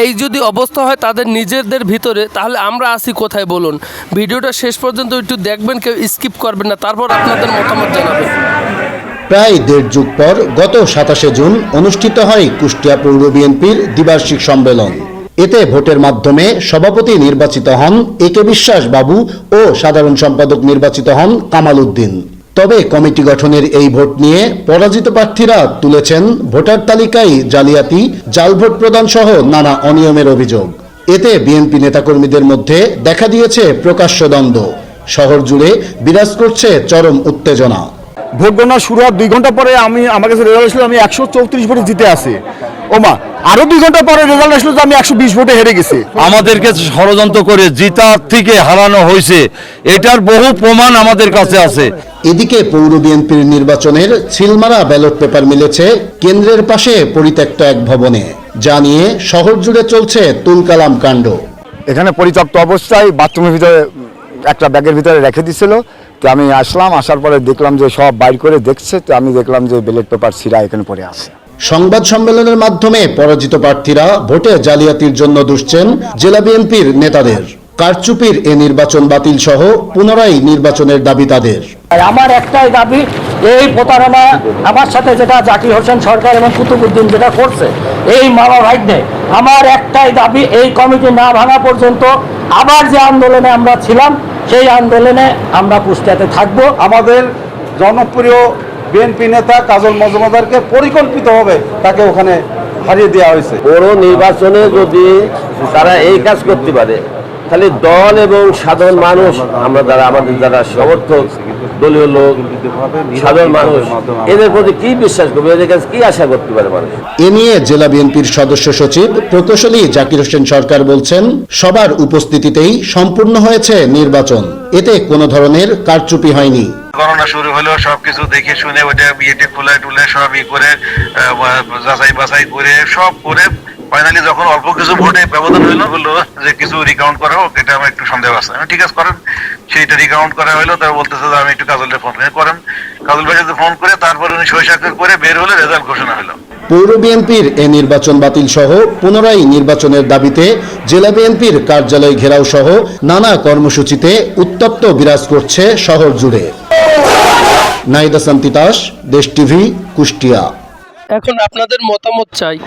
এই যদি অবস্থা হয় তাদের নিজেদের ভিতরে, তাহলে আমরা আছি কোথায় বলুন? ভিডিওটা শেষ পর্যন্ত একটু দেখবেন, কেউ স্কিপ করবেন না, তারপর আপনাদের মতামত জানাবেন। প্রায় দেড় যুগ পর গত 27 জুন অনুষ্ঠিত হয় কুষ্টিয়া পৌর বিএনপির দ্বিবার্ষিক সম্মেলন। এতে ভোটের মাধ্যমে সভাপতি নির্বাচিত হন একে বিশ্বাস বাবু ও সাধারণ সম্পাদক নির্বাচিত হন কামাল উদ্দিন। তবে কমিটি গঠনের এই ভোট নিয়ে পরাজিত প্রার্থীরা তুলেছেন ভোটার তালিকায় জালিয়াতি, জাল ভোট প্রদান সহ নানা অনিয়মের অভিযোগ। এতে বিএনপি নেতাকর্মীদের মধ্যে দেখা দিয়েছে প্রকাশ্য দ্বন্দ্ব। শহর জুড়ে বিরাজ করছে চরম উত্তেজনা। ভোট গণনা শুরু হওয়ার 2 ঘন্টা পরে আমার কাছে রেজাল্ট আসলো আমি 134 ভোটে জিতে আছি। ওমা, আরো 2 ঘন্টা পরে রেজাল্ট আসলো যে আমি 120 ভোটে হেরে গেছি। আমাদেরকে ষড়যন্ত্র করে জিতার থেকে হারানো হয়েছে, এটার বহু প্রমাণ আমাদের কাছে আছে। এদিকে পৌর বিএনপির নির্বাচনের সিলমারা ব্যালট পেপার মিলেছে কেন্দ্রের পাশে পরিত্যক্ত এক ভবনে, যা নিয়ে শহর জুড়ে চলছে তুলকালাম কাণ্ড। এখানে পরিত্যক্ত অবস্থায় বাথরুমের ভিতরে একটা ব্যাগের ভিতরে রেখে দিছিল। তো আমি আসলাম, আসার পরে দেখলাম যে সব বাইর করে দেখছে। তো আমি দেখলাম যে ব্যালট পেপার ছিঁড়া এখানে পড়ে আছে। সংবাদ সম্মেলনের মাধ্যমে পরাজিত প্রার্থীরা ভোটে জালিয়াতির জন্য দুষছেন জেলা বিএনপির নেতাদের। কারচুপির এ নির্বাচন বাতিল সহ পুনরায় নির্বাচনের দাবি তাদের। আমার একটাই দাবি, এই প্রতারণা আমার সাথে যেটা জাকির হোসেন সরকার এবং কুতুবুদ্দিন যেটা করছে এই মামা ভাগ্নে, আমার একটাই দাবি, এই কমিটি না ভাঙা পর্যন্ত আবার যে আন্দোলনে আমরা ছিলাম সেই আন্দোলনে আমরা কুষ্টিয়াতে থাকবো। আমাদের জনপ্রিয় বিএনপি নেতা কাজল মজুমদারকে পরিকল্পিতভাবে তাকে ওখানে হারিয়ে দেওয়া হয়েছে। বড় নির্বাচনে যদি তারা এই কাজ করতে পারে, তাহলে দল এবং সাধারণ মানুষ, আমাদের যারা সমর্থক, দলীয় লোক, সাধারণ মানুষ এদের প্রতি কি বিশ্বাস করবে, এদের কাছে কি আশা করতে পারে মানুষ? এ নিয়ে জেলা বিএনপির সদস্য সচিব প্রকৌশলী জাকির হোসেন সরকার বলছেন, সবার উপস্থিতিতেই সম্পূর্ণ হয়েছে নির্বাচন, এতে কোনো ধরনের কারচুপি হয়নি। করোনা শুরু হলো, সবকিছু দেখে শুনে ওইটা বিয়েটে খোলায় টুলে সব করে যাচাই বাছাই করে সব করে ফাইনালি যখন অল্প কিছু ভোটে ব্যবধান হলো যে কিছু রিকাউন্ট করা হোক, এটা আমার একটু সন্দেহ আছে। ঠিক আছে করেন, সেইটা রিকাউন্ট করা হলো। তারা বলতেছে যে আমি একটু কাজলকে ফোন করেন, কাজল ভাই ফোন করে তারপরে উনি সই স্বাক্ষর করে বের হলে রেজাল্ট ঘোষণা হলো। পৌর বিএনপির এ নির্বাচন বাতিল সহ পুনরায় নির্বাচনের দাবিতে জেলা বিএনপির কার্যালয় ঘেরাও সহ নানা কর্মসূচিতে উত্তপ্ত বিরাজ করছে শহর জুড়ে। নাহিদ হাসান তিতাস, দেশ টিভি, কুষ্টিয়া। এখন আপনাদের মতামত চাই।